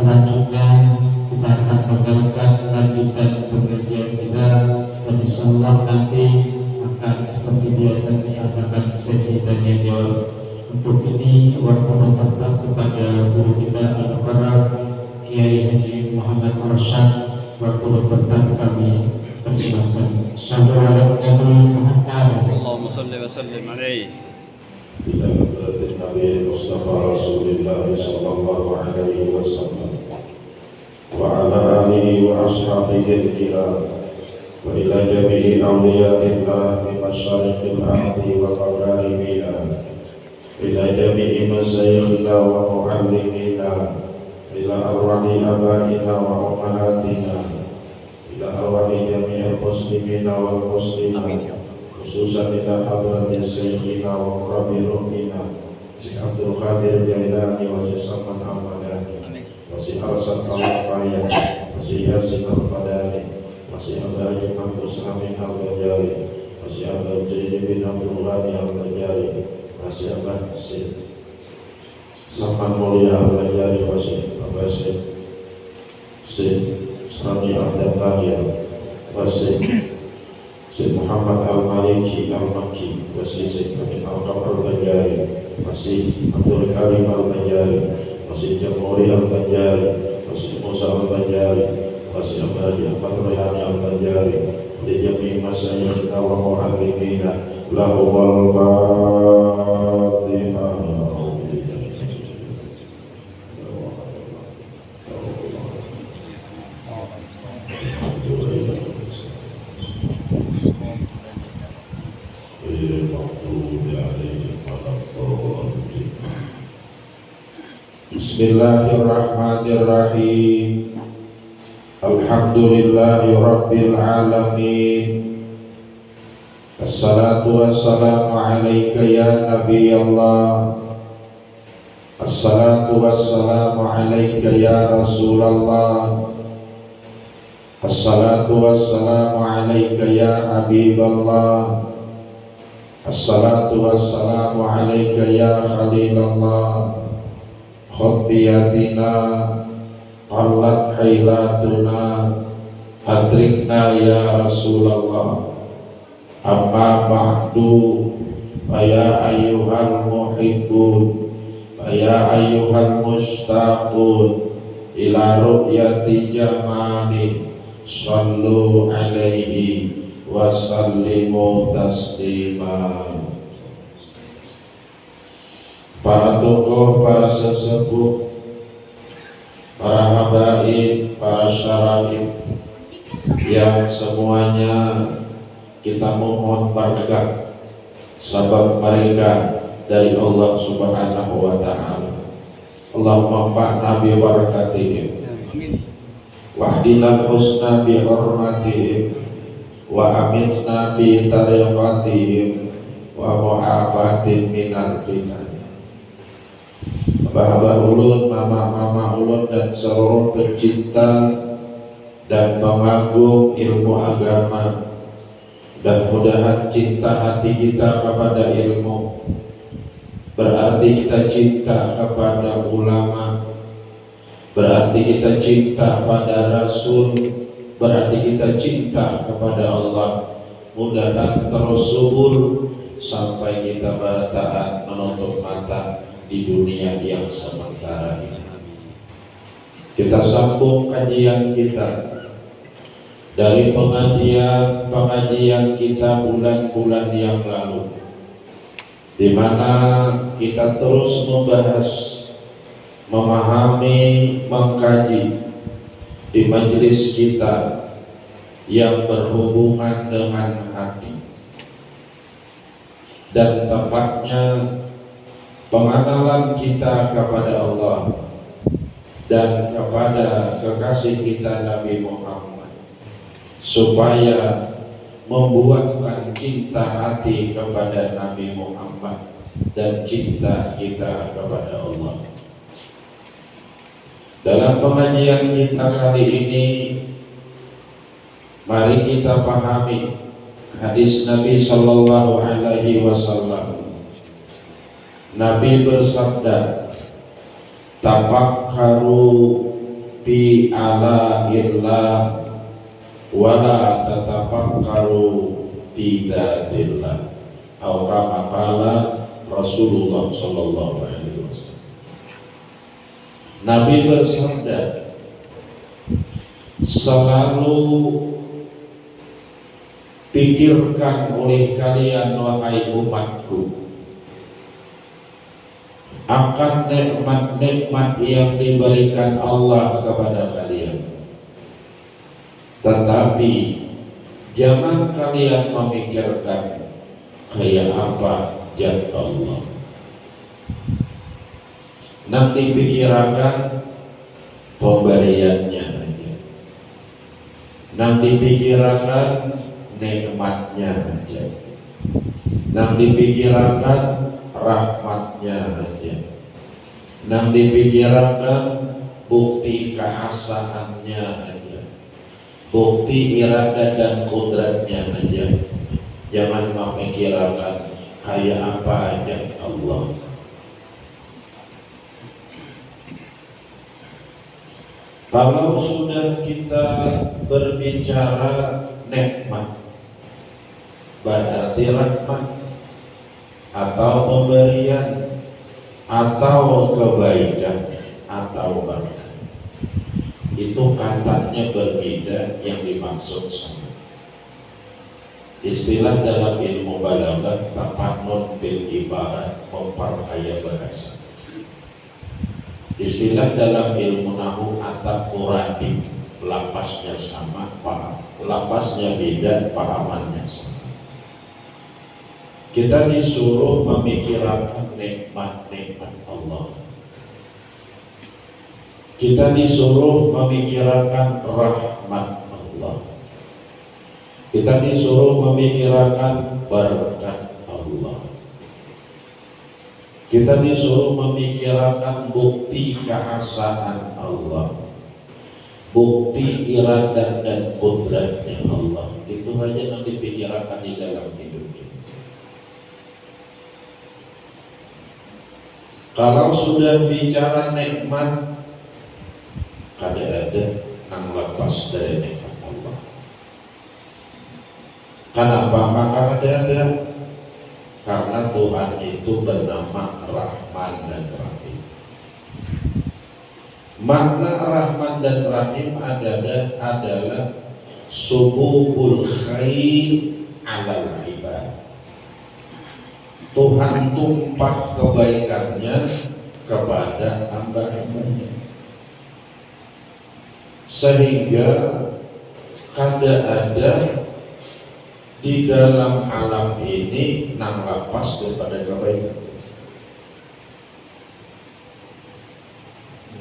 selanjutnya kita akan mendengarkan lanjutan pengajian kita, dan insyaallah nanti akan seperti biasa kita adakan sesi tanya jawab. Untuk ini waktu bertempat kepada guru kita Al-Mukarram Kiai Haji Muhammad Arsyad. Waktu bertempat kami persilakan. Sallallahu alaihi Muhammad. Allahumma salli wa sallim alaihi. Ila hadratin Nabi Mustafa Rasulullah sallallahu alaihi wasallam wa ala alihi wa ashabihi al-kiram wa ila jami'i awliyaillah min masyariqil ardi wa magharibiha ila jami'i masyayikhina wa muallimina ila arwahi abaina wa ummahatina ila arwahi jami'il muslimina wal muslimat, khususan ila hadratin syekhina wa rabi ruhina Syekh Abdul Qadir Jailani wa Syekh Salman Al-Madani wa Syekh Arsan Al-Fayyan wa Syekh Yasin Al-Qadani wa Syekh Haji Mahmud Amin Al-Bajari wa Syekh Abdul Jaidi bin Abdul Ghani Al-Bajari wa Syekh Syekh Salman Mulia Al-Bajari wa Syekh Syekh Sani Al-Dabahir wa Syekh Muhammad Al-Maliki Al-Makki wa Syekh Al-Qamar Al-Bajari wa Syekh Abdul Karim Al-Bajari wa Syekh Jamhuri Al-Bajari wa Syekh Musa Al-Bajari wa Syekh Haji Ahmad Rayani Al-Bajari li jami' masyayikhina wa mu'allimina lahu wal Fatihah. Bismillahirrahmanirrahim. Alhamdulillahi rabbil alamin. Assalatu wassalamu alaika ya Nabi Allah. Assalatu wassalamu alaika ya Rasulullah. Assalatu wassalamu alaika ya Habiballah. Assalatu wassalamu alaika ya Khalilullah. Khutbiyatina qallat haylatuna hadrikna ya Rasulullah. Amma ba'du, ya ayyuhal muhibbun, ya ayyuhal mushtaqun ila ru'yati jamali, sallu alaihi wa sallimu taslima. Para tokoh, para sesepuh, para habaib, para syara'ib yang semuanya kita mohon berkah sebab mereka dari Allah Subhanahu wa ta'ala. Allahumma fa'na bi barakatihim wahdina husna bi hurmatihim wa amitna bi tariqatihim wa mu'afatin minal fitan. Bapak ulun, mama ulun, dan seluruh pecinta dan pengagum ilmu agama, mudah-mudahan cinta hati kita kepada ilmu berarti kita cinta kepada ulama, berarti kita cinta pada Rasul, berarti kita cinta kepada Allah. Mudah-mudahan terus subur sampai kita barataan menutup mata di dunia yang sementara ini. Kita sambung kajian kita dari pengajian kita bulan-bulan yang lalu, di mana kita terus membahas, memahami, mengkaji di majelis kita yang berhubungan dengan hati, dan tepatnya pengenalan kita kepada Allah dan kepada kekasih kita Nabi Muhammad, supaya membuatkan cinta hati kepada Nabi Muhammad dan cinta kita kepada Allah. Dalam pengajian kita kali ini, mari kita pahami hadis Nabi Sallallahu Alaihi Wasallam. Nabi bersabda, "Tafakkaru fi ala illah wala tatafakkaru fi datillah atau kama qala Rasulullah sallallahu alaihi wasallam. Nabi bersabda, selalu pikirkan oleh kalian wahai umatku akan nikmat-nikmat yang diberikan Allah kepada kalian, tetapi jangan kalian memikirkan kayak apa zat Allah. Nanti pikirkan pemberiannya aja, nanti pikirkan nikmatnya aja, nanti pikirkan rahmatnya aja, nanti pikirkan bukti keasaannya aja, bukti irada dan kodratnya aja. Jangan memikirkan kayak apa aja Allah. Kalau sudah kita berbicara nikmat, berarti rahmat atau pemberian atau kebaikan atau berkah, itu katanya berbeda yang dimaksud sama. Istilah dalam ilmu balaghah tafannun bil ibarat, memperkaya bahasa. Istilah dalam ilmu nahwu atap muradi, lapasnya sama, paham, lapasnya beda, pahamannya sama. Kita disuruh memikirkan nikmat-nikmat Allah. Kita disuruh memikirkan rahmat Allah. Kita disuruh memikirkan berkat Allah. Kita disuruh memikirkan bukti keesaan Allah, bukti iradah dan kodratnya Allah. Itu saja yang dipikirkan di dalam hidup kita. Kalau sudah bicara nikmat, kada ada yang lepas dari nikmat Allah. Kenapa? Maka ada karena Tuhan itu bernama Rahman dan Rahim. Makna Rahman dan Rahim adalah sububul khair alal ibad. Tuhan tumpah kebaikannya kepada hamba-hambanya, sehingga kada ada di dalam alam ini nang lepas daripada kebaikan.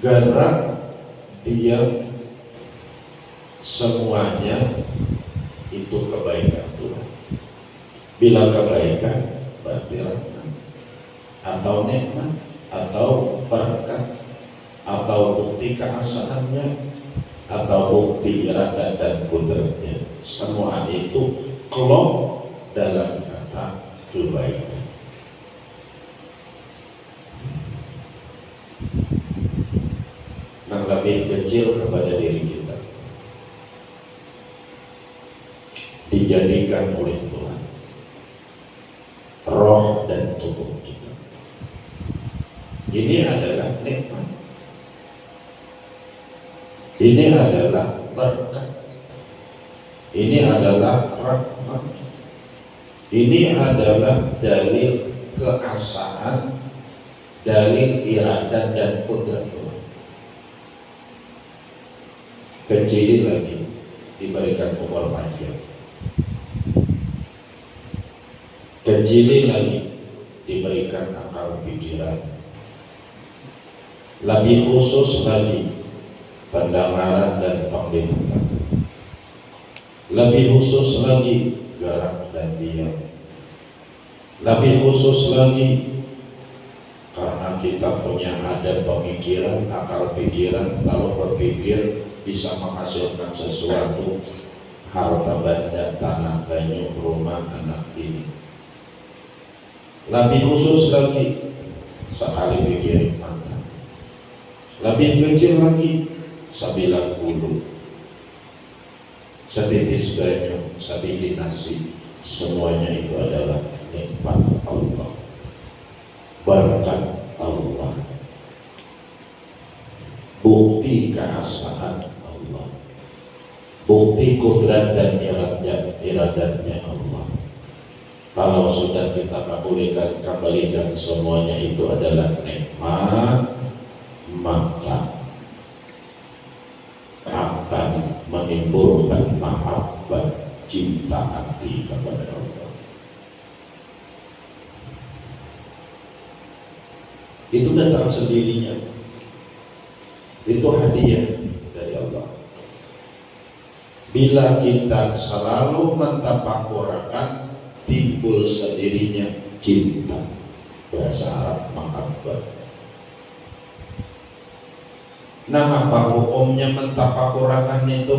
Gerak diam semuanya itu kebaikan Tuhan. Bila kebaikan berarti rahmat atau nikmat atau berkat atau bukti keasaannya atau bukti iradah dan kudratnya, semua itu kelop dalam kata kebaikan. Yang lebih kecil kepada diri kita dijadikan oleh Tuhan roh dan tubuh kita. Ini adalah nikmat, ini adalah berkat, ini adalah rahmat, ini adalah dalil keesaan, dalil iradah dan kudrat Tuhan. Kecil lagi diberikan umur panjang, kecil lagi diberikan akal pikiran, lebih khusus lagi pendengaran dan penglihatan, lebih khusus lagi gerak dan diam, lebih khusus lagi karena kita punya ada pemikiran, akal pikiran, lalu berpikir bisa menghasilkan sesuatu, harta benda, tanah, banyu, rumah, anak ini. Lebih khusus lagi sekali pikirin mata. Lebih kecil lagi sabilan bulu, setitis banyu, sabiji nasi, semuanya itu adalah nikmat Allah, berkat Allah, bukti keesaan Allah, bukti kudrat dan iradatnya Allah. Kalau sudah kita kembalikan semuanya itu adalah nikmat, maka akan menimbulkan mahabbah, cinta hati kepada Allah. Itu datang sendirinya. Itu hadiah dari Allah. Bila kita selalu mentafakkurkan, timbul sendirinya cinta. Bahasa Arab mahabbah. Nah, apa hukumnya mentafakkurkan itu?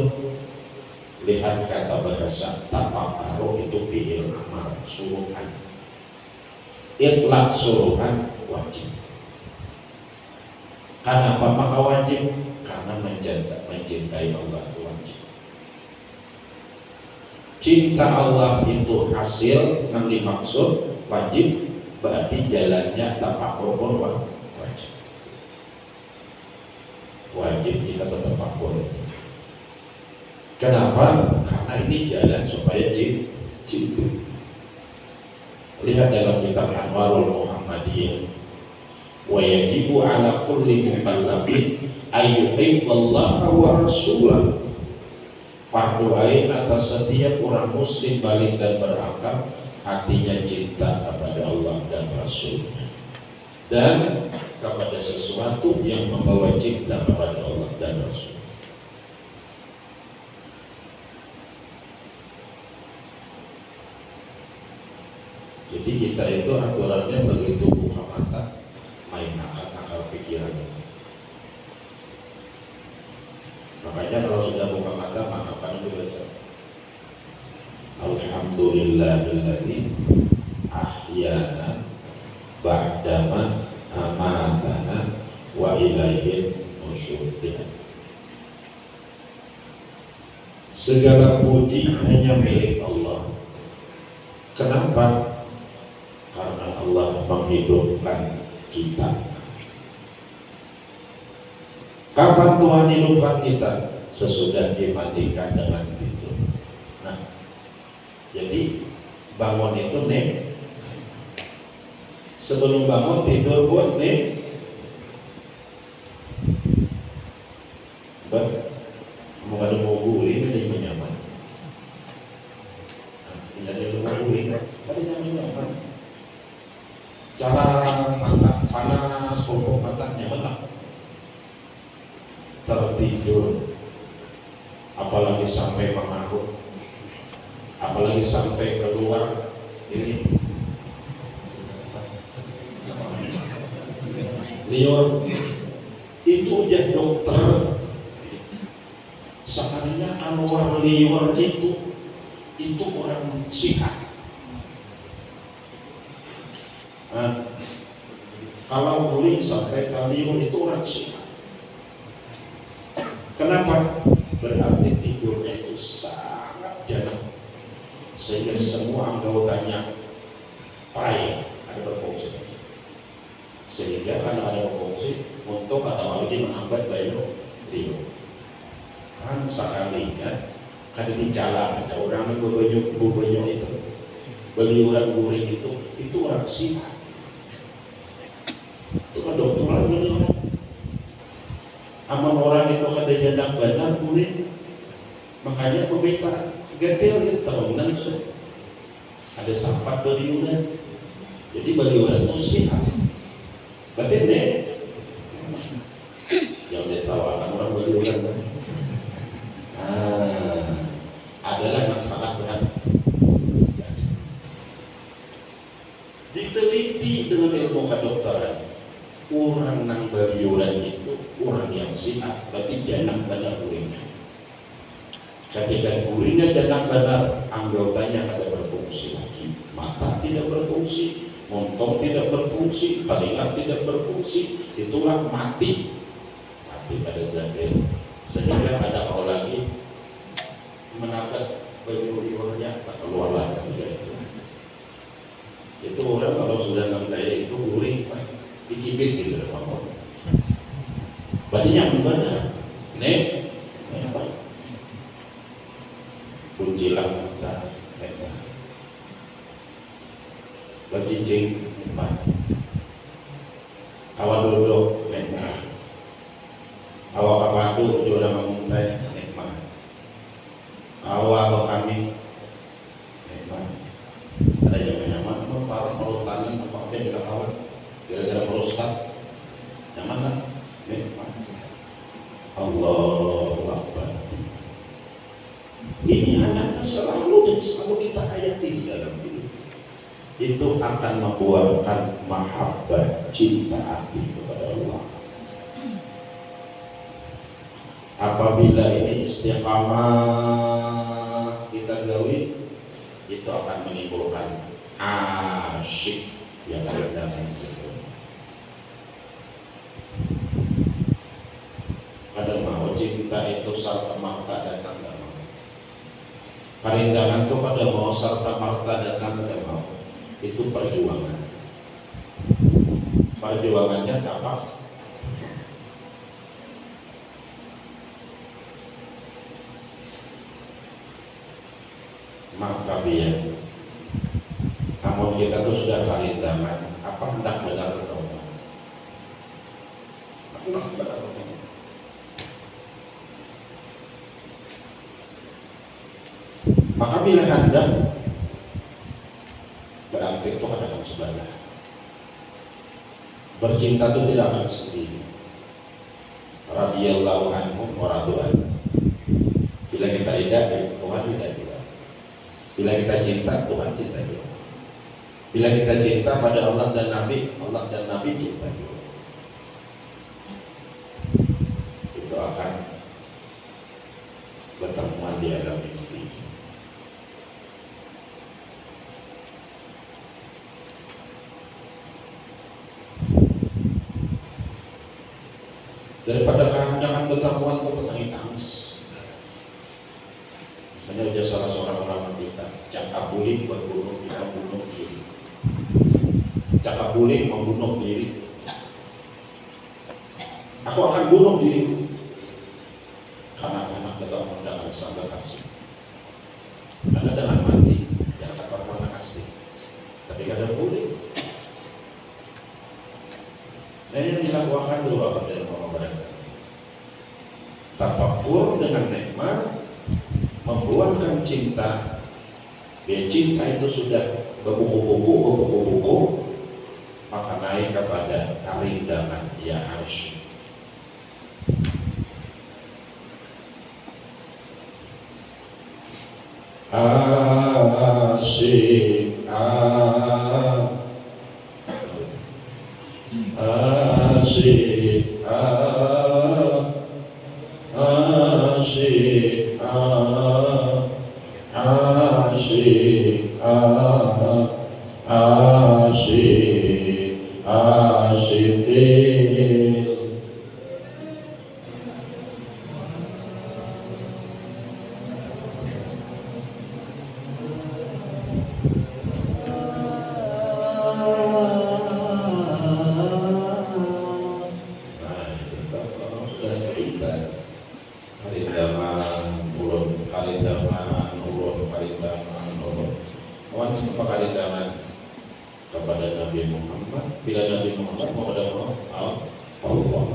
Lihat kata bahasa tafakkur itu fi'il amar, suruhan. Itlaq suruhan wajib. Kenapa maka wajib? Karena mencintai Allah itu wajib. Cinta Allah itu hasil yang dimaksud wajib, berarti jalannya tafakkur pun wajib. Wajib kita bertafakkur. Kenapa? Karena ini jalan supaya cinta. Lihat dalam kitab Anwarul Muhammadiyah, wa yajibu ala kulli mukallafin ayyuhibballaha wa rasulah. Fardu ain atas setiap orang muslim balik dan berakal, hatinya cinta kepada Allah dan Rasulnya, dan kepada sesuatu yang membawa cinta kepada Allah dan Rasul. Jadi kita itu aturannya begitu buka mata, main akal pikiran. Makanya kalau sudah buka mata, maka kan dibaca Alhamdulillahilladzi ahyana ba'dama amatana wa ilaihin nusyur. Segala puji hanya milik Allah. Kenapa? Karena Allah menghidupkan kita. Kapan Tuhan hidupkan kita? Sesudah dimatikan dengan tidur. Nah, jadi bangun itu nih, sebelum bangun tidur pun nih, mau ada mau guling ada nyaman. Jadi mau guling ada nyaman. Jalan mata panas, pokok mata nyaman. Tertidur, apalagi sampai mengarut, apalagi sampai keluar ini liur, itu ujian dokter. Sebenarnya Anwar liur itu orang Syiah. Kalau guling sampai liur itu orang Syiah. Kenapa? Berarti tidurnya itu sangat jarang, sehingga semua anggotanya pray ada berfungsi. Sehingga karena ada berfungsi untuk atau lagi menambah bayu liur. Kan sekalinya kan di jalan ada orang yang berbunyi itu beliuran guring itu orang Syiah. Itu kan dokteran beliuran. Aman orang itu ada jadang benar kulit, makanya pemerintah gatel gitu tahunan sudah ada sampah beliuran. Jadi beliuran itu Syiah. Berarti deh yang ditawakan orang beliuran adalah masalah berat. Diteliti dengan ilmu kedokteran, orang nang beliuran itu orang yang Syiah, berarti jangan benar guringnya. Ketika guringnya jangan benar, anggotanya ada berfungsi lagi. Mata tidak berfungsi, montong tidak berfungsi, telinga tidak berfungsi, itulah mati pada zahir. sehingga ada mau lagi menangkap baju riwayatnya tak keluar lagi itu orang kalau sudah kayak itu gurih dicibit gitu depan orang badinya benar nek kuncilah mata nek bercincin nek awal duduk nek awal kapatu juga ngomong nek awal kami ada yang nyaman para perutan apa yang tidak kawan gara-gara merostat nyaman lah nikmat Allahu Akbar ini anak selalu dan selalu kita hayati di dalam hidup itu akan membuahkan mahabbah cinta hati kepada Allah apabila ini istiqamah kita gawi itu akan menimbulkan asyik yang ada dalam itu. Kadang mau cinta itu serta marta datang dan mau. Kerindangan itu kadang mau serta marta datang dan mau. Itu perjuangan. Perjuangannya dapat. Maka biar namun kita tuh sudah karindangan apa hendak benar atau enggak benar atau enggak maka bila hendak berarti itu adalah sebaliknya bercinta itu tidak akan sendiri radhiyallahu anhum wa radu'an bila kita tidak Tuhan tidak juga bila kita cinta Tuhan cinta juga bila kita cinta pada Allah dan Nabi cinta juga. Itu akan bertemuan di alam mimpi. Daripada kehandangan bertemuan ke petani tangis. Hanya salah seorang ulama kita, cakap boleh berbunuh kita bunuh diri. Cakap boleh membunuh diri. Aku akan bunuh diri. Anak-anak tetap mendapat sangga kasih. Karena dengan mati jangan dapat mana kasih. Tapi kadang boleh. Dan yang dilakukan dulu apa dari Allah barangkali. Tafakur dengan nikmat membuahkan cinta. Biar cinta itu sudah berbuku-buku maka naik kepada karindangan ya asyik. Asyik asyik asyik kepada Nabi Muhammad. Bila Nabi Muhammad kepada Allah.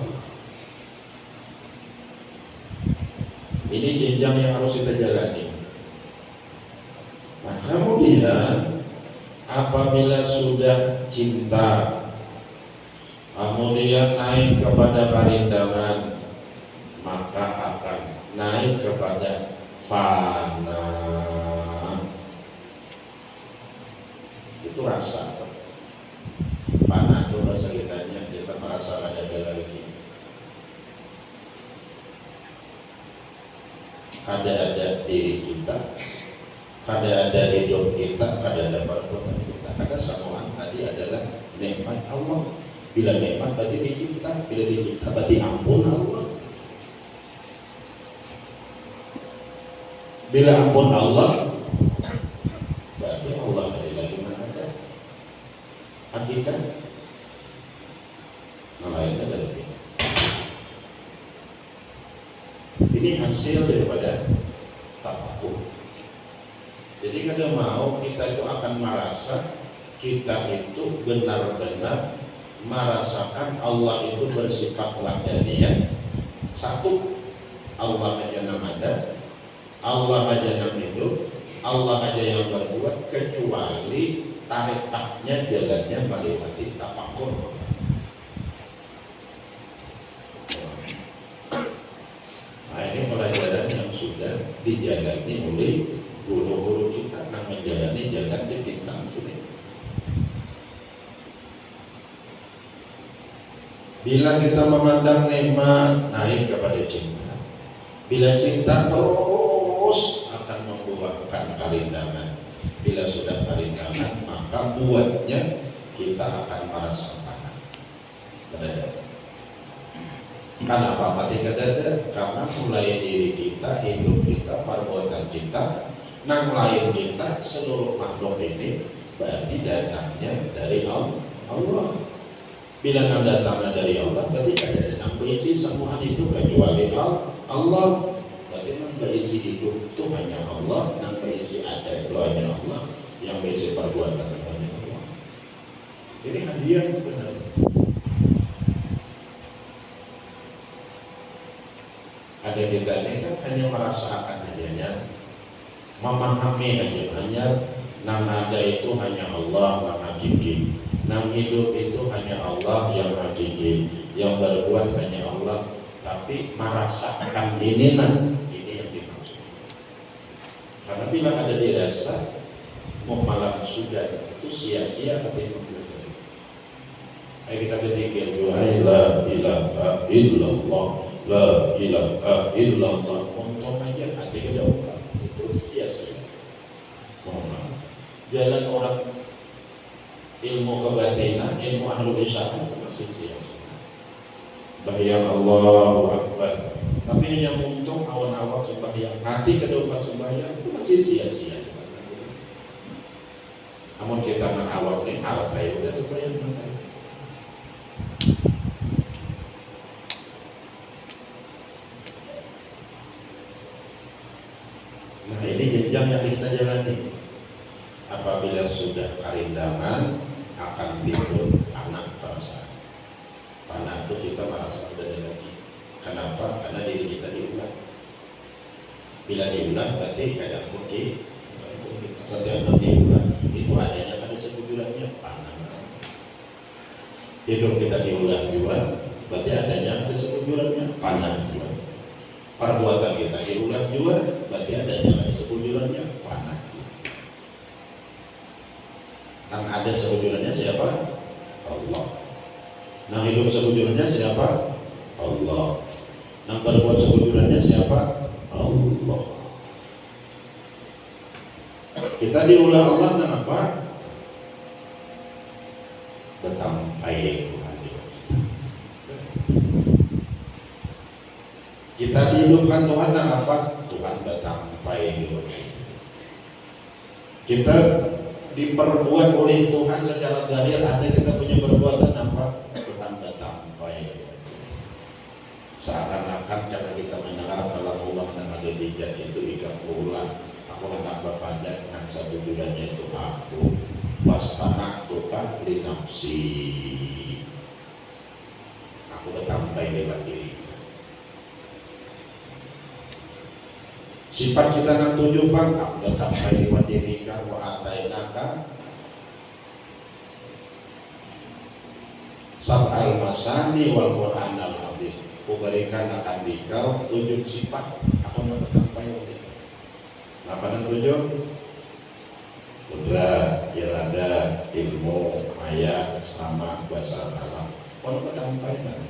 Ini jenjang yang harus kita jalani. Nah, kemudian apabila sudah cinta, kemudian naik kepada karindangan, maka akan naik kepada fana. Itu rasa. Fana itu bahasa kitanya, kita merasa ada lagi. Ada diri kita, ada hidup kita, ada perbuatan kita, ada semua tadi adalah nikmat Allah. Bila nikmat berarti dicinta, bila dicinta berarti ampun Allah. Bila ampun Allah, berarti Allah lagi mana ada hakikat. Lainnya ada lebih. Ini hasil daripada tafakur. Jadi kalau mau kita itu akan merasa kita itu benar-benar merasakan Allah itu bersifat wahdaniyah. Satu, Allah aja yang ada, Allah aja yang hidup, Allah aja yang berbuat, kecuali tarikatnya jalannya melewati tafakur. Nah, ini pelajaran yang sudah dijalani oleh guru-guru kita yang menjalani jalan di bintang sini. Bila kita memandang nikmat, naik kepada cinta. Bila cinta terus akan membuahkan karindangan. Bila sudah karindangan, maka buatnya kita akan merasa panas. Benar. Kenapa mati kedada? Karena mulai diri kita, hidup kita, perbuatan kita, nang lain kita, seluruh makhluk ini berarti datangnya dari Allah. Bila nang datangnya dari Allah, berarti ada nang berisi semua itu kecuali Allah. Berarti nang berisi hidup itu hanya Allah, nang berisi ada itu hanya Allah, yang berisi perbuatan itu hanya Allah. Ini hadiah sebenarnya. Ada kita ini kan hanya merasakan hanya memahami hanya nang ada itu hanya Allah yang hakiki, nang hidup itu hanya Allah yang hakiki, yang berbuat hanya Allah. Tapi merasakan ini yang dimaksud. Karena bila ada dirasa malam sudah itu sia-sia tapi belajar. Ayo kita berpikir la ilaha illallah, la ilaha illallah, untung aja hati kejauhan itu sia-sia. Mohon jalan orang ilmu kebatinan, ilmu ahlul isyarah itu masih sia-sia. Bahaya Allahu Akbar, tapi hanya untung awal-awal sembahyang, hati kedua sembahyang itu masih sia-sia. Namun kita mengawal ini harap ya udah sembahyang nanti. Nah ini jenjang yang kita jalani. Apabila sudah karindangan akan timbul anak perasaan. Anak itu kita merasa sudah lagi. Kenapa? Karena diri kita diulang. Bila diulang berarti kadang pergi. Setiap diulang itu adanya pada sekujurannya panah. Hidup kita diulang juga berarti adanya pada sekujurannya panah juga. Perbuatan kita diulang juga berarti adanya pada sekujurannya panah. Yang ada sekujurannya siapa? Allah. Yang hidup sekujurannya siapa? Allah. Yang berbuat sekujurannya siapa? Allah. Kita diulang Allah dan apa? Betampai Tuhan kita. Kita dihidupkan Tuhan dan apa? Tuhan betampai Tuhan. Kita diperbuat oleh Tuhan secara zahir, ada kita punya perbuatan apa? Tuhan betampai. Seakan-akan cara kita mendengar kalau Allah dan ada dijat itu ikat ulang. Aku hendak berpada dengan sebujurannya itu aku pastanak tukar di nafsi. Aku bertampai lewat diri. Sifat kita nak tujuh bang, aku bertampai lewat diri kan wa atainaka sab'al masani wal Qur'an al-azim. Aku berikan akan dikau tujuh sifat. Aku nak bertampai lewat diri. Apa yang tujuh? Kudrat, irada, ilmu, ayat, sama, kuasa alam. Kalau kita sampaikan,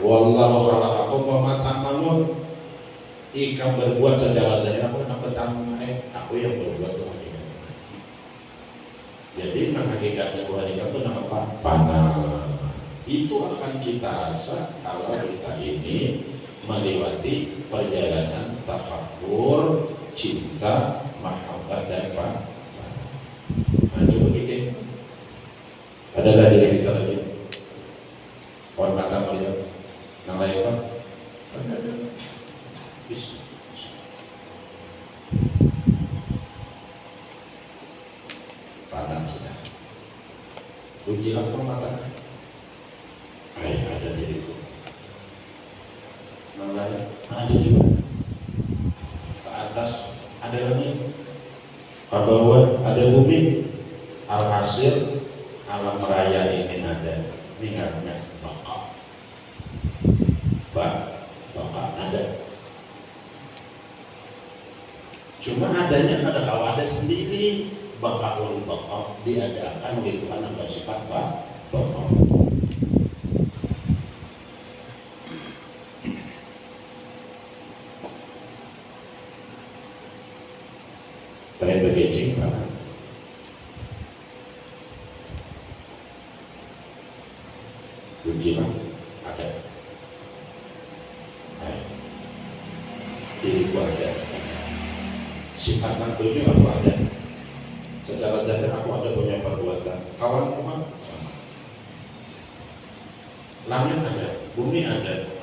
wallahu khalaqakum wa ma ta'malun. Ikam berbuat secara zahir, aku nak pertama, aku yang berbuat Tuhan ini. Jadi nang hakikatnya Tuhan itu nama apa? Panah. Itu akan kita rasa kalau kita ini melewati perjalanan tafakur, cinta, mahabbah dan faham. Nah, coba kita adalah diri kita lagi. Kawan mata melihat, yang lain Pak, ada. Bisa. Panas sudah. Ujilah mata. Ada diriku. Yang lain ada di mana? Ke atas ada langit, ke bawah ada bumi. Alhasil alam raya ini ada. Ingatnya bapak ada. Cuma adanya pada kawadah sendiri. Bakaul bapak diadakan oleh Tuhan yang bersifat bapak. Pengen berkecing mana? Kunci mah ada. Diriku ada. Sifat nantunya aku ada. Secara dasar aku ada punya perbuatan. Kawan rumah sama. Langit ada, bumi ada.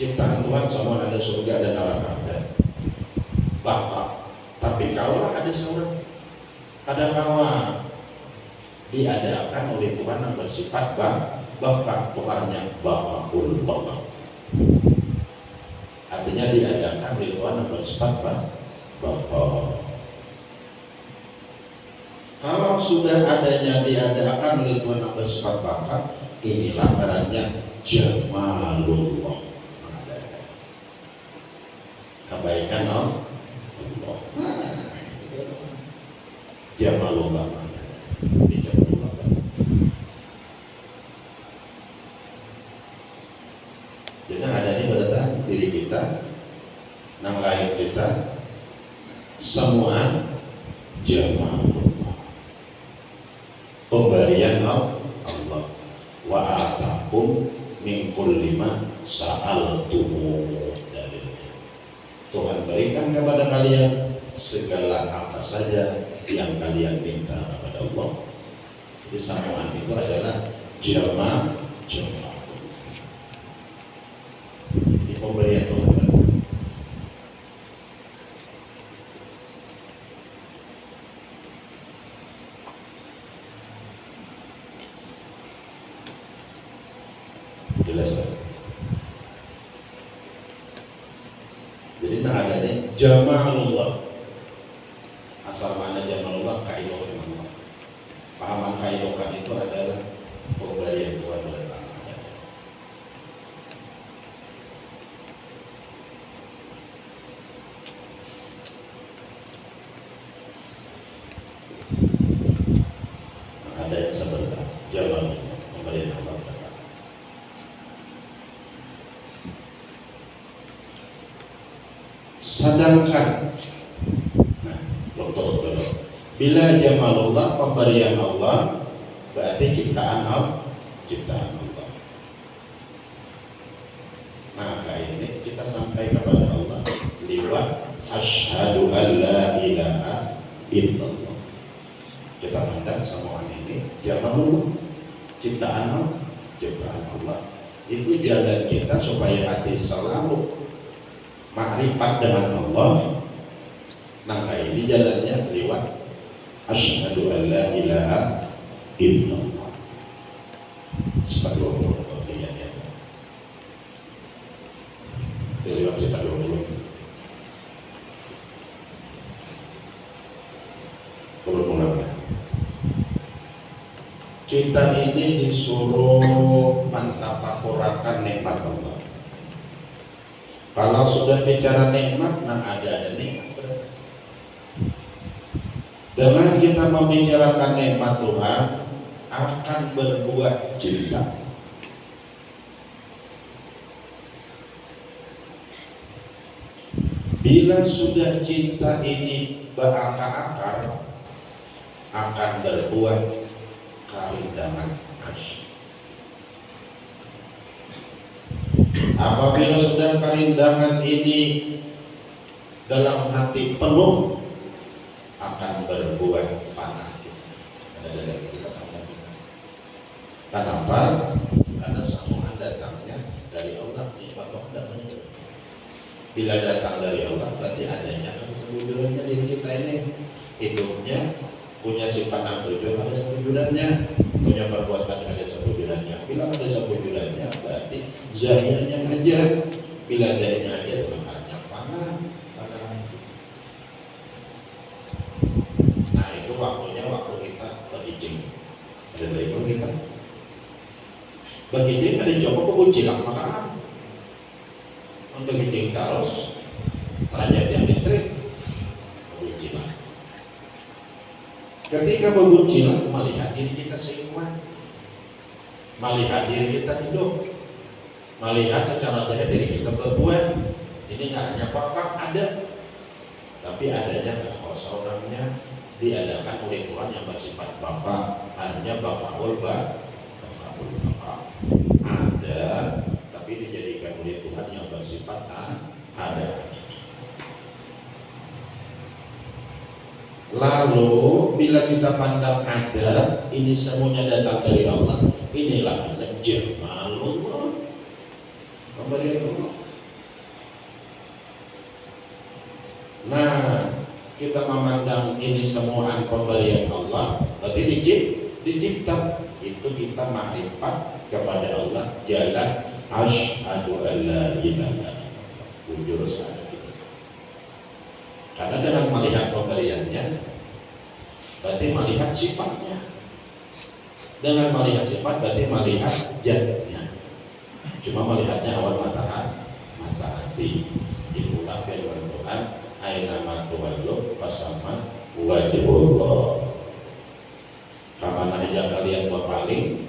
Ciptaan Tuhan semua ada, surga dan neraka ada. Bapak. Tapi kaulah ada seorang. Ada kawan. Diadakan oleh Tuhan yang bersifat Bapak, Tuhan yang Bapakul Bapak. Artinya diadakan oleh Tuhan yang bersifat Bapak. Kalau sudah adanya diadakan oleh Tuhan yang bersifat Bapak, inilah caranya Jamalullah. Kebaikan Allah. Jamalullah. Jadi ada ini pada diri kita, nang lain kita, semua Jamalullah. Pemberian Allah. Wa atakum min kulli ma sa'altumu. Dalilnya Tuhan berikan kepada kalian segala apa saja yang kalian minta kepada Allah. Jadi samaan itu adalah jama. Ini pemberian Tuhan. Jelas kan? Jadi ada nih Jamalullah. Asal mana Jamalullah? Kaidokan Allah. Pahaman kaidokan itu adalah pemberian Tuhan pada tangannya. Ada yang sebelah Jamalullah, pemberian Allah. Sedangkan bila Jamalullah pemberian Allah berarti ciptaan Allah. Maka ini kita sampai kepada Allah lewat asyhadu an la ilaha illallah. Kita pandang semua ini Jamalullah, ciptaan Allah. Itu jalan kita supaya hati selalu makrifat dengan Allah. Maka ini jalannya lewat asyhadu an la ilaha illallah. Sifat 20 artinya lewat sifat 20. Ulang-ulang. Kita ini disuruh mentafakurakan nikmat Allah. Kalau sudah bicara nikmat, ada nikmat. Dengan kita membicarakan nikmat Tuhan, akan berbuat cinta. Bila sudah cinta ini berakar-akar, akan berbuat kerindangan kasih. Apabila sudah kerindangan ini dalam hati penuh, akan berbuat panah. Kenapa? Karena semua datangnya dari Allah. Bila datang dari Allah, berarti adanya kesujudannya diri kita ini. Hidupnya punya sifat tujuan, ada kesujudannya. Punya perbuatan, ada kesujudannya. Bila ada kesujudannya, berarti zahirnya aja. Bila zahirnya aja, hanya panah. Nah itu waktunya waktu kita berhijing. Ada label kita berhijing, ada coba pengunci lah makanan. Untuk hijing terus raja yang listrik mengunci lah. Ketika mengunci lah, melihat diri kita seiman, melihat diri kita hidup, melihat secara zahir diri kita berbuat. Ini nggak hanya pakar ada, tapi adanya kalau seorangnya diadakan oleh Tuhan yang bersifat Bapa, hanya Bapa ada, tapi dijadikan oleh Tuhan yang bersifat ada. Lalu bila kita pandang ada, ini semuanya datang dari Allah. Inilah jamalullah, pemberian Allah. Nah, kita memandang ini semua pemberian Allah, berarti dicipta. Itu kita makrifat kepada Allah, jalan asyhadu an la ilaha illallah, jujur saja. Karena dengan melihat pemberiannya, berarti melihat sifatnya. Dengan melihat sifat, berarti melihat zatnya. Cuma melihatnya awal mata hati. Diulang firman Tuhan, aina ma tuwallu fasama wajhullah. Kamana aja kalian berpaling,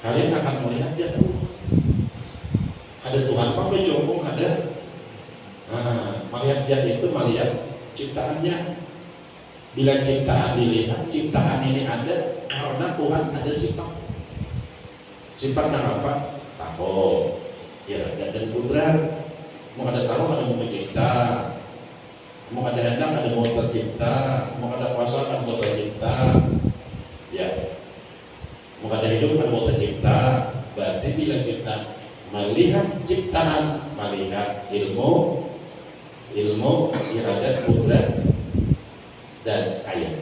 kalian akan melihat dia dulu. Ada Tuhan apa berjongkok ada. Nah, melihat dia itu melihat ciptaannya. Bila ciptaan dilihat, ciptaan ini ada karena Tuhan ada sifat. Sifatnya apa? Tahu, iradah dan kudrat. Mau ada tahu, ada mau mencipta. Mau ada hendak, ada mau tercipta. Mau ada kuasa, ada mau tercipta. Ya, mau ada hidup, ada mau tercipta. Berarti bila kita melihat ciptaan, melihat ilmu, iradat, kudrat, dan ayat.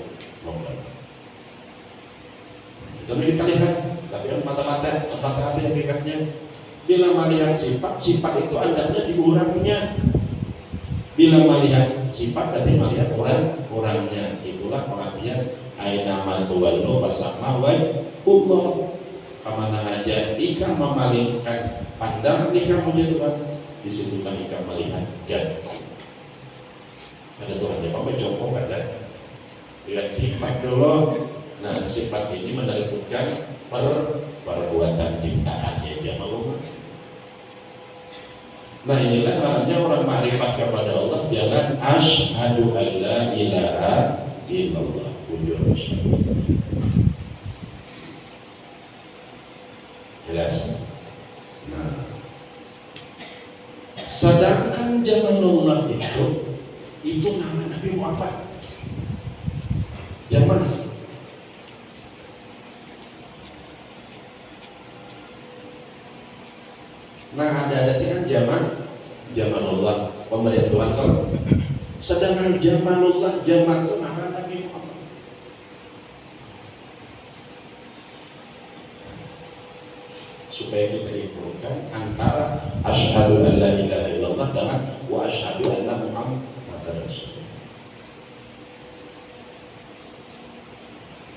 Itu kita lihat, tapi kan mata-mata hati hakikatnya. Bila melihat sifat itu adanya di orangnya. Bila melihat sifat, berarti melihat orangnya. Itulah pengertian aina ma tuwallu fasama wajhullah. Kemana aja ika memalingkan pandang ika menjatuhkan, disebutkan ika melihat dan ada Tuhan yang menjongkok ada. Lihat sifat dulu. Nah sifat ini menentukan perbuatan ciptaannya dia mau. Nah inilah artinya orang makrifat kepada Allah, jalan asyhadu an la ilaha illallah. Jelas. Nah, sedangkan jamalullah itu nama Nabi Muhammad. Jamal. Nah ada kan jamalullah, pemberian Tuhan kalau. Sedangkan jamalullah, jamal itu nama Nabi Muhammad. Supaya kita impulkan antara asyhadu an la ilaha illallah dengan wa asyhadu anna Muhammadar Rasulullah.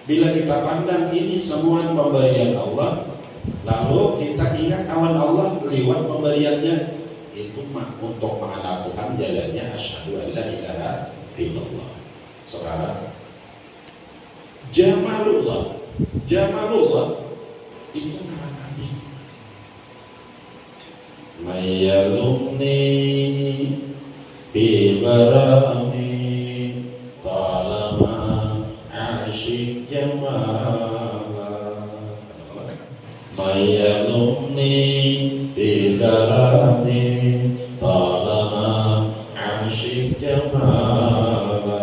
Bila kita pandang ini semua pemberian Allah, lalu kita ingat awan Allah lewat pemberiannya, itu untuk mengenal Tuhan jalannya asyhadu an la ilaha illallah. Sekarang jamalullah itu nama Nabi. Mayalumni bi barami talama asyik jamala mayalumni bi barami طالما عاشق جمالا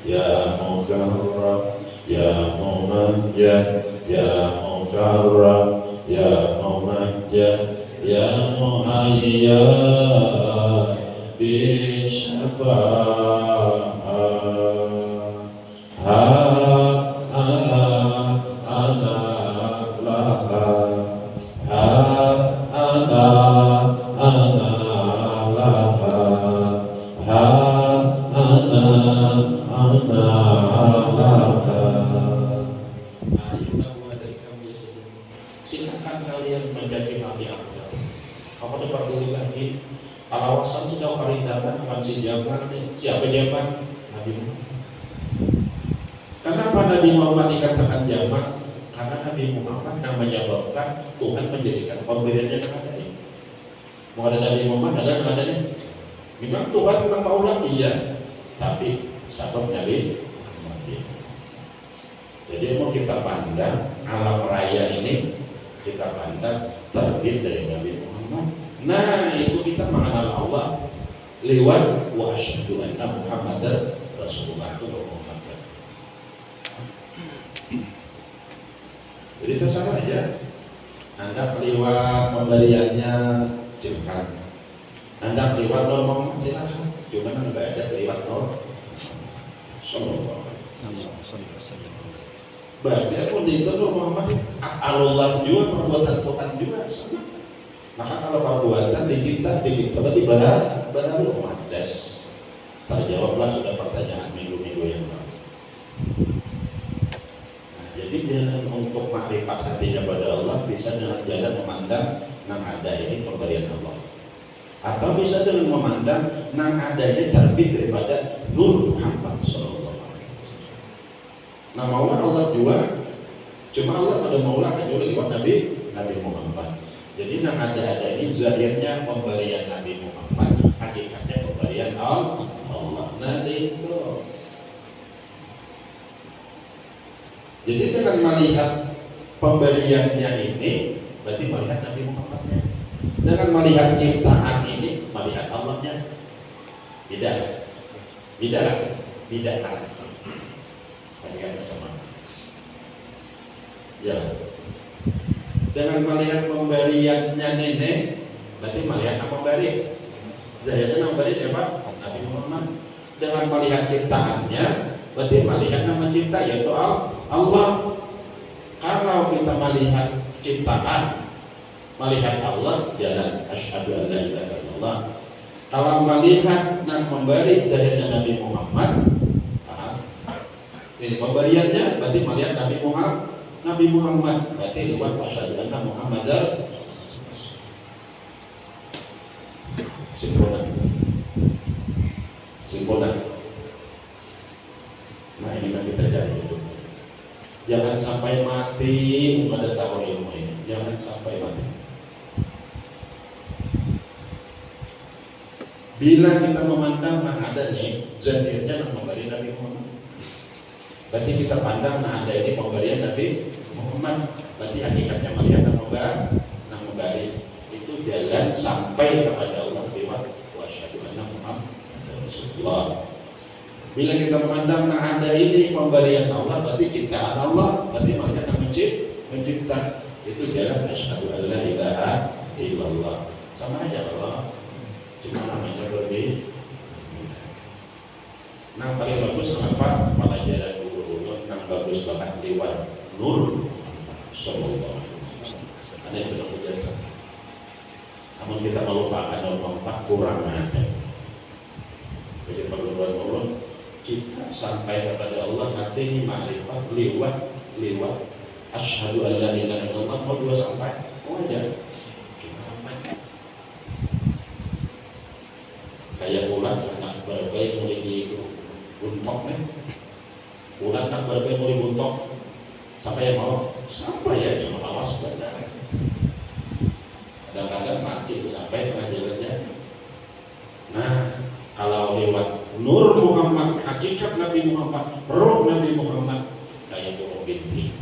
يا مكرم يا ممجد يا مكرم يا ممجد يا مهيا Silakan kalian menjadi nabi Abdul. Apa diperlukan lagi? Alawasan sudah perindakan akan si Jamal. Siapa Jamal? Nabi Muhammad. Kenapa Nabi Muhammad dikatakan Jamal? Karena Nabi Muhammad yang menyebabkan Tuhan menjadikan pemberiannya kepada dia. Mau ada Nabi Muhammad ada adanya. Memang Tuhan bukan maulah iya, tapi sabab Nabi Muhammad. Jadi mau kita pandang alam raya ini, kita pandang terbit dari Nabi Muhammad. Nah itu kita mengenal Allah lewat wa asyhadu anna Muhammadar Rasulullah itu Muhammad. Jadi terserah aja. Anda lewat pemberiannya silahkan. Anda lewat Nur Muhammad silahkan. Cuma enggak ada lewat Nur Sallallahu Alaihi Wasallam. Berarti pun itu Nur Muhammad Allah juga, perbuatan Tuhan juga sama. Maka kalau perbuatan dicipta berarti baru muhaddas. Terjawablah sudah pertanyaan minggu-minggu yang lalu. Nah, jadi jalan untuk makrifat hatinya pada Allah bisa dengan jalan memandang nang ada ini pemberian Allah, atau bisa dengan memandang nang ada ini terbit daripada Nur Muhammad Sallallahu Alaihi Wasallam. Nah maulah Allah juga, cuma Allah pada maulah kan juga lewat Nabi Muhammad. Jadi yang ada ini zahirnya pemberian Nabi Muhammad, hakikatnya pemberian Allah. Nah itu. Jadi dengan melihat pemberiannya ini, berarti melihat Nabi Muhammadnya. Dengan melihat ciptaan ini, melihat Allahnya. Tidak. Hakikatnya sama. Ya. Dengan melihat pemberiannya nenek, berarti melihat apa pemberi? Zahirnya pemberi siapa? Nabi Muhammad. Dengan melihat ciptaannya, berarti melihat nama cipta yaitu Allah. Kalau kita melihat ciptaan, melihat Allah, jalan asyhadu an la ilaha illallah. Kalau melihat dan memberi zahirnya Nabi Muhammad, ini pemberiannya berarti melihat Nabi Muhammad berarti lewat asyhadu anna Muhammadar sempurna. Nah ini yang kita cari. Jangan sampai mati pada tahu ilmu ini. Jangan sampai mati. Bila kita memandang nah ada nih zahirnya yang memberi Nabi Muhammad, berarti kita pandang nah ada ini pemberian Nabi Muhammad, berarti hakikatnya melihat nah memberi itu jalan sampai kepada Allah lewat wa asyhadu anna Muhammadar Rasulullah. Bila kita memandang nah ada ini pemberian Allah, berarti ciptaan Allah, berarti melihat yang mencipta itu jalan asyhadu an la ilaha illallah. Sama aja Allah, cuma namanya berbeda. Nah paling bagus kenapa pelajaran dulu yang bagus banget lewat Nur Sallallahu Alaihi Wasallam. Ada yang benar jasa. Namun kita melupakan Nur Muhammad kurang ada. Jadi perluan Allah kita sampai kepada Allah nanti ini ma'rifat lewat asyhadu an la ilaha illallah. Mau dua sampai aja. Cuma kayak ulat anak berbaik mulai di buntok nih. Ulat anak berbaik mulai buntok sampai yang mau sampai ya cuma awas benar. Kadang-kadang mati itu sampai tengah jalannya. Nah kalau lewat Nur Muhammad, hakikat Nabi Muhammad, roh Nabi Muhammad, kayak roh binti.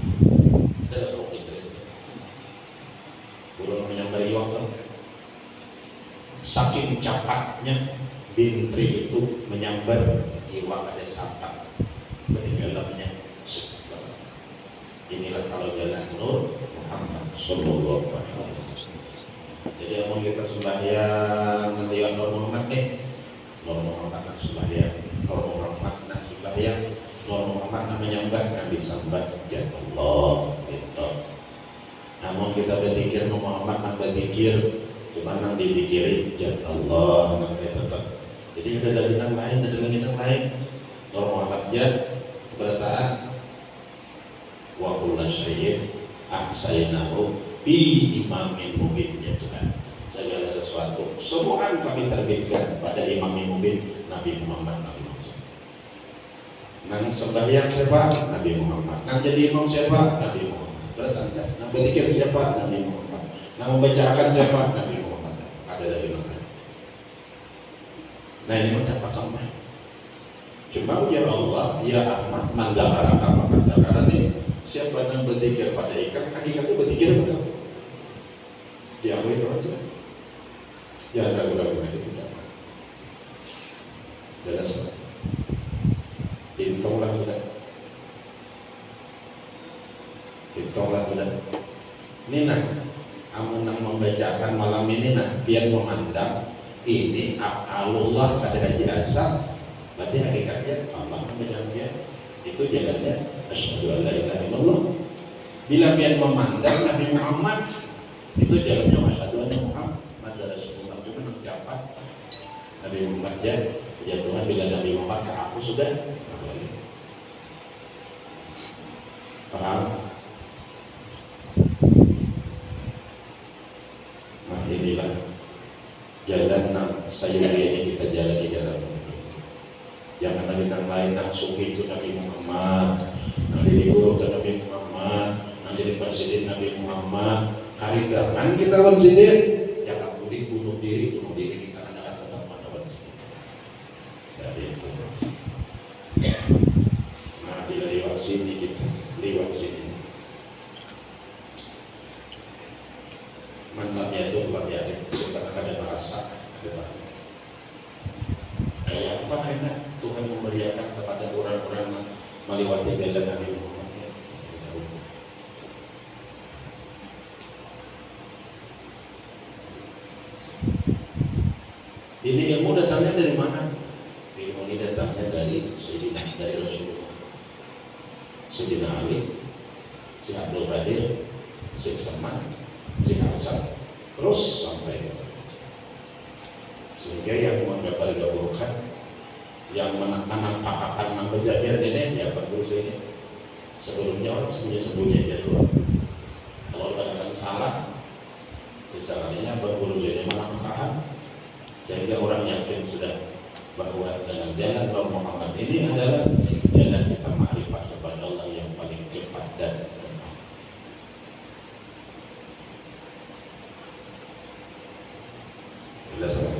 Ada roh binti. Belum menyambai waktu. saking cepatnya bintri itu menyambar iwak ada sampan peninggalannya. Inilah kalau jalan Nur Muhammad Sallallahu Alaihi Wasallam. Jadi mau kita sembahyang nanti Nur Muhammad nih, Nur Muhammad nak sembahyang, Nur Muhammad nak sembahyang, Nur Muhammad nak menyambar Nabi sambat ya Allah gitu. Namun kita berzikir Muhammad nak berzikir, cuma nak dizikiri ya Allah nak tetap. Jadi ada bintang lain, ada bintang lain. Nur Muhammad ya kepada taat. Wa kullu syai'in ahsaynahu bi imamin mubin ya Tuhan. Segala sesuatu semua kami terbitkan pada imam mubin Nabi Muhammad SAW. Nang sembahyang siapa? Nabi Muhammad. Nang jadi imam siapa? Nabi Muhammad. Bertanda. Nang berzikir siapa? Nabi Muhammad. Nang membacakan siapa? Nabi Muhammad. Ada dari mana? Nah ini mencapai sampai. Cuma ya Allah, ya Ahmad, mandakara apa mandakara ini? Siapa yang berzikir pada ikan, hakikatnya berzikir pada diakui aja. Jangan ragu-ragu lagi tidak. Jangan salah. Hitunglah sudah. Hitunglah sudah. Ini nah, amun yang membacakan malam ini nah, biar memandang ini Allah kada haji asal. Berarti hakikatnya Allah membacakan itu jalannya asyhadu an la ilaha illallah. Bila pian memandang Nabi Muhammad itu jalannya asyhadu anna Muhammad rasulullah. Cuma mencapai Nabi Muhammad ya Tuhan, bila Nabi Muhammad ke aku sudah paham. Nah inilah jalan sayurianya kita jalani dalam. Jangan Nabi yang lain langsung itu Nabi Muhammad, nanti diguru ke Nabi Muhammad, nanti jadi presiden Nabi Muhammad. Hari depan kita presiden, jangan budi bunuh diri kita anak tetap pada presiden. Jadi itu. Nah bila lewat sini kita, lewat sini. Manfaatnya itu luar biasa. Sudah ada merasa, kayak apa enak Tuhan memberiakan kepada orang-orang melewati jalan Nabi Muhammad. Ini ilmu datangnya dari mana? Ilmu ini datangnya dari Sayyidina, dari Rasulullah. Sayyidina Ali, si Abdul Qadir, si Salman, si Hasan, terus sampai sehingga yang menggabar-gaburkan, yang menampakkan kejadian ini ya Pak Guru ini. Sebelumnya orang sembunyi aja dulu. Kalau katakan salah, misalnya Pak Guru ini menampakkan, sehingga orang yakin sudah bahwa dengan jalan Nabi Muhammad ini adalah jalan kita ma'rifat kepada Allah yang paling cepat dan benar. Jelas kan?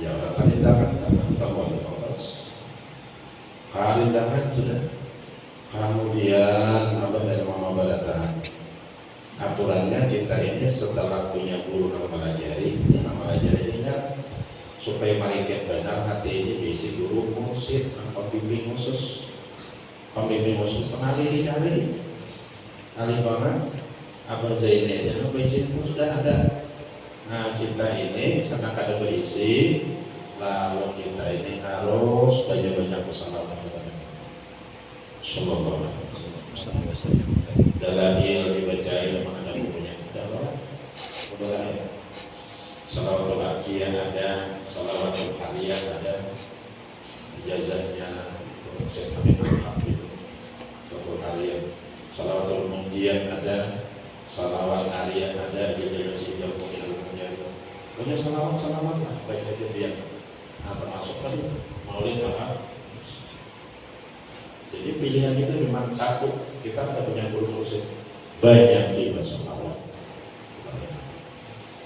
Ya orang kalindangan kalindangan sudah. Kemudian abah dan mama baratahan. Aturannya kita ini setelah punya guru yang melajarinya supaya mereka benar hati ini bisi guru musik pembimbing khusus pengalih dicari alih banget abah Zaini dan abah izin pun sudah ada. Nah kita ini karena kada berisi, lalu kita ini harus banyak-banyak bersalawat kepada Nabi Sallallahu Alaihi Wasallam. Dalail dibacain yang ada bukunya. Udahlah ya. Salawatul Aqiyah ada, salawatul Hariyah ada, ijazahnya Syekh Habib Al-Habib, salawatul Hariyah, salawatul Munjian ada, salawat Hariyah ada, ijazah Syekh Al-Munjian. Punya salawat lah, baik saja dia. Nah termasuk tadi maulid apa? Jadi pilihan itu memang satu, kita ada punya guru musik banyak di salawat.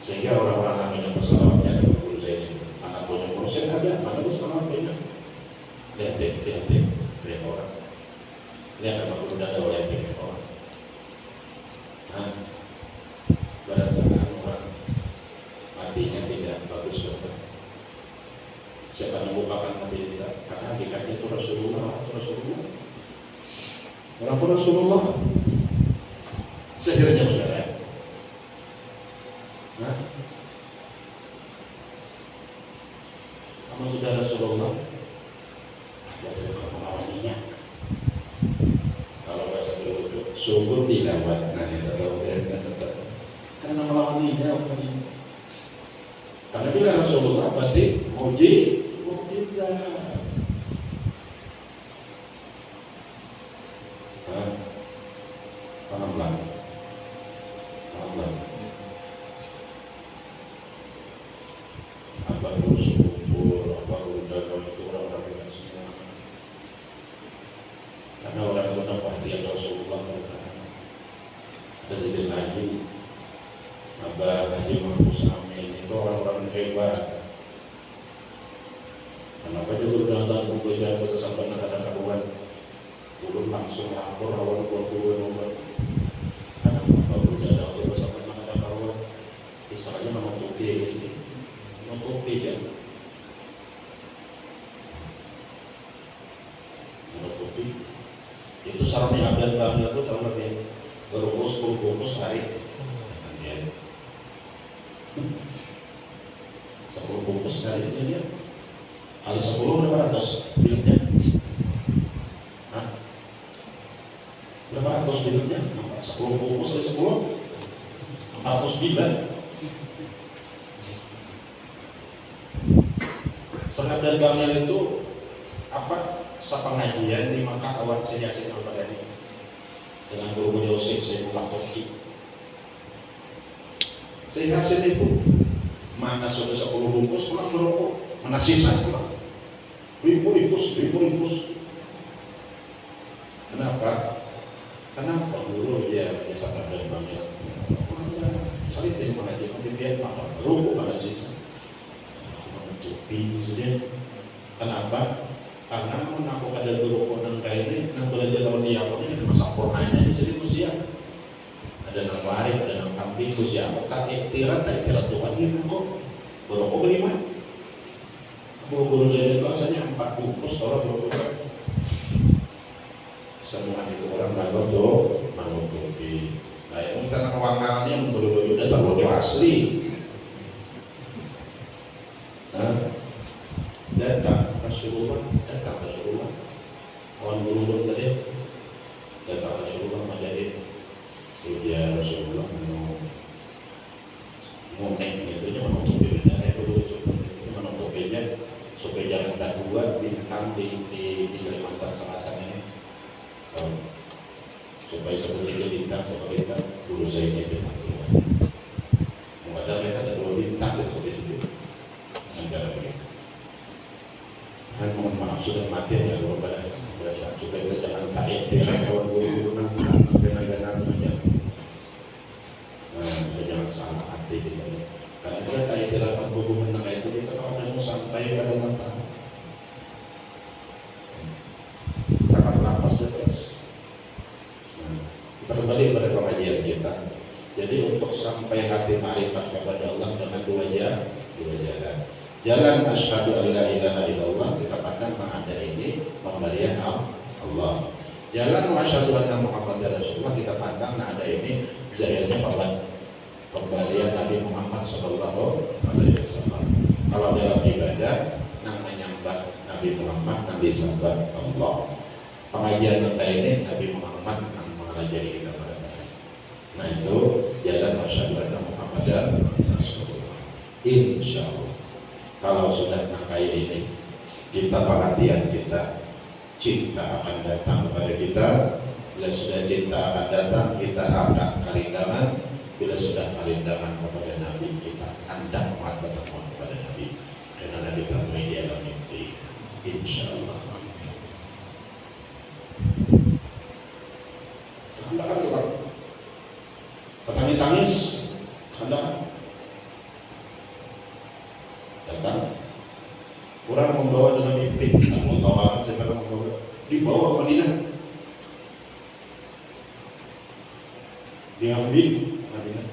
Sehingga orang-orang yang punya salawatnya ada guru saya ini. Anak punya musik ada, mana pun salawat banyak. Lihat orang. Lihat apa guru ada oleh tiga orang. Nah, berada hatinya tidak bagus dokter. Siapa yang membukakan hati kita? Karena hakikatnya itu Rasulullah. Walaupun Rasulullah sehirnya benar ya. Nah, kamu sudah Rasulullah, ada dari kamu awaninya. Kalau bahasa dulu syukur dilawat, nanti kalau karena melawaninya. Karena bila Rasulullah berarti mukjizat. Paham. Apa syukur, apa udah itu orang-orang yang semua. Karena orang itu perhatian Rasulullah ada sedikit lagi. Abah Haji Mahfuz Amin itu orang-orang hebat. Kenapa dia berdasar buku jalan sampai ada karuan, belum langsung lapor awal buat nomor. Karena kalau udah ada waktu sampai ada karuan, istilahnya menutupi sini, menutupi ya, menutupi. Itu sarannya Abdul Bahir itu kalau lebih berukus 10 bungkus hari. 10 bungkus dari itu dia kali 10 berapa ratus bilnya? Berapa ratus bilnya? 10 bungkus kali 10 400 bil. Surat dan Bangil itu apa? Sepengajian di Makkah awal Yasin Al-Badani dengan guru Yosef Sayyidullah Turki. Sehingga hasil itu mana sudah 10 bungkus pulang merokok, mana sisa pulang ribu kenapa dulu ya sadar dari banyak salitin mengaji biar makan rokok pada sisa menutupi sudah. Kenapa? Karena aku ada berokok nang kayak ini nang belajar lawan dia ini masa purnanya jadi usia ada nang warik, ada nang kambing, terus ya kak iktirat Tuhan ini kok berokok bagaimana? Guru jadi itu asalnya 4 bungkus orang berokok. Semua itu orang lalu tuh menutupi. Nah yang karena wangalnya berburu udah terlalu asli. Datang Rasulullah, kawan guru tadi datang Rasulullah majahin. Ya Rasulullah mau itu menutupi benar menutupinya supaya jangan tak dua bintang di Kalimantan Selatan ini supaya seperti bintang dulu saya ini bintang dua mau ada mereka ada 2 bintang di situ negara begitu. Dan mohon maaf sudah mati ya kalau pada supaya kita jangan tak kawan guru dengan jangan salah hati kita. Karena kita kayak dalam hubungan dengan itu kita kalau mau sampai pada mata rapat lapas terus. Kita kembali pada pengajian kita. Jadi untuk sampai hati marifat kepada Allah dengan 2 jalan. Jalan asyhadu an la ilaha illallah kita pandang ada ini pemberian Allah. Jalan asyhadu anna Muhammadar Rasulullah kita pandang ada ini zahirnya pemberian Nabi Muhammad Sallallahu Alaihi Wasallam. Kalau dalam ibadah namanya Nabi Muhammad, Nabi Sahabat Allah. Pengajian kita ini Nabi Muhammad yang mengajari kita pada hari. Nah itu jalan asyhadu anna Muhammadar Rasulullah. Insya Allah. Kalau sudah nakai ini, kita perhatian kita, cinta akan datang kepada kita. Bila sudah cinta akan datang, kita akan karindangan. Bila sudah karindangan kepada Nabi, kita hendak bertemu kepada Nabi. Karena Nabi temui di dalam mimpi. Insya Allah. Hendak kan orang petangis, hendak datang. Orang membawa dalam mimpi, tidak mau tawaran sekarang membawa dibawa ke Madinah, diambil Madinah,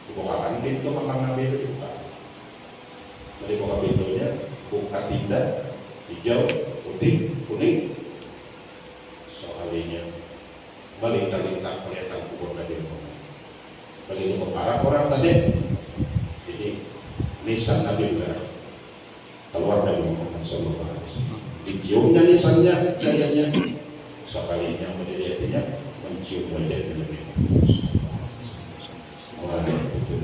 dibawakan pintu makam Nabi itu dibuka. Dari buka pintunya, buka tindak hijau, putih, kuning. Soalnya melintang-lintang kelihatan kubur Nabi Muhammad. Begitu keparah orang tadi, jadi nisan Nabi merah keluar dari Muhammad Sallallahu Alaihi Wasallam. Diciumnya nisannya, sayangnya sekalinya mendiriatinya mencium wajah Nabi Muhammad. Wah, betul.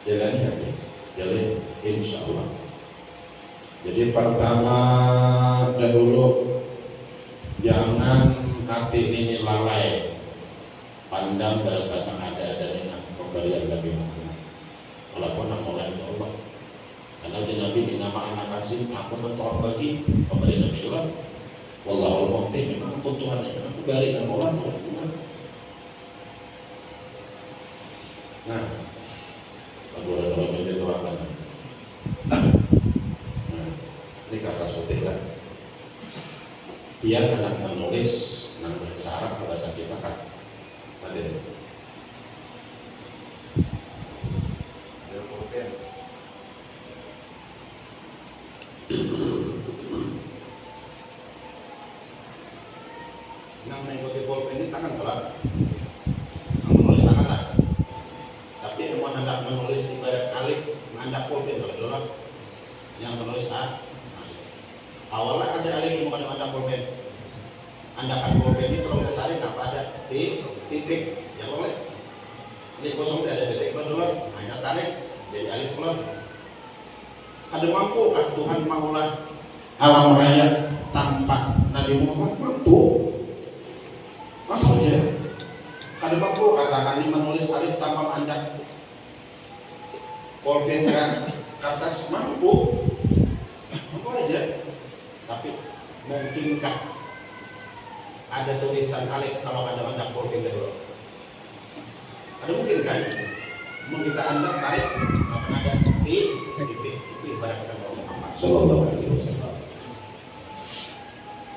Jalan hati, jalan insya Allah. Jadi pertama dahulu jangan hati ini lalai pandang berkata ada dengan pemberian Nabi Muhammad. Walaupun mulai itu Allah. Karena Nabi nama anak kasih aku berdoa bagi pemberian Nabi Allah. Wallahul mu'min memang Tuhannya aku beri nama Allah Tuhan. Nah, lagu-lagu ini doakan. Nah, ini kata Sotela. Dia anak menulis nang bahasa Arab bahasa kita kan. Ada. Nang mengikuti pulpen ini tangan pelak. Nang menulis tangan lah. Tapi mau hendak menulis ibarat alif ngandak pulpen kalau yang menulis A. Awalnya ada alif yang mau ngandak pulpen. Andakan pulpen ini kalau kita tarik apa ada titik ya boleh. Ini kosong ada titik dulu. Hanya tarik jadi alif pulang. Ada mampu Tuhan maulah alam raya tanpa Nabi Muhammad mampu. Mampu aja. Ada mampu katakan ini menulis alif tanpa mandak. Pulpen kan kertas mampu. Mampu aja. Tapi mungkinkah ada tulisan alif kalau ada mandak pulpen dahulu? Ada mungkin kan? Mau kita andak tarik akan ada titik itu ibarat kata Muhammad Sallallahu Alaihi Wasallam.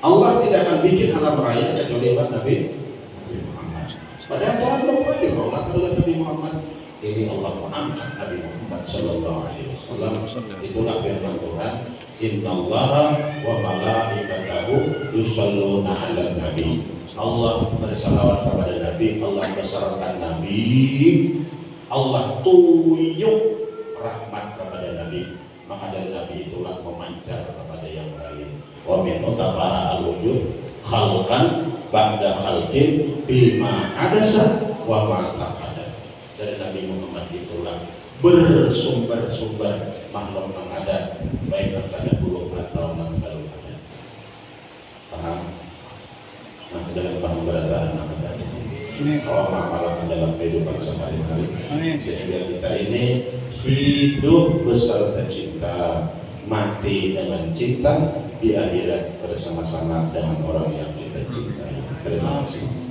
Allah tidak akan bikin alam raya kecuali Nabi Muhammad. Padahal Tuhan belum bagi Allah adalah Nabi Muhammad. Ini Allah mengangkat Nabi Muhammad Sallallahu Alaihi Wasallam. Itulah firman Tuhan. Innallaha wa malaikatahu yusholluna 'alan nabi. Allah bersalawat kepada Nabi, Allah besarkan Nabi, Allah tuyuk rahmat kepada Nabi. Maka dari Nabi itulah memancar kepada yang lain. Wa min utabara al-wujud khalqan ba'da khalqin bima hadasa wa ma taqada. Dari Nabi Muhammad itulah bersumber-sumber makhluk yang ada, baik yang terdahulu atau yang baru ada. Paham? Nah, dengan paham beradaan yang ada. Kalau mengamalkan dalam kehidupan sehari-hari, sehingga kita ini hidup beserta cinta, mati dengan cinta, di akhirat bersama-sama dengan orang yang kita cintai. Terima kasih.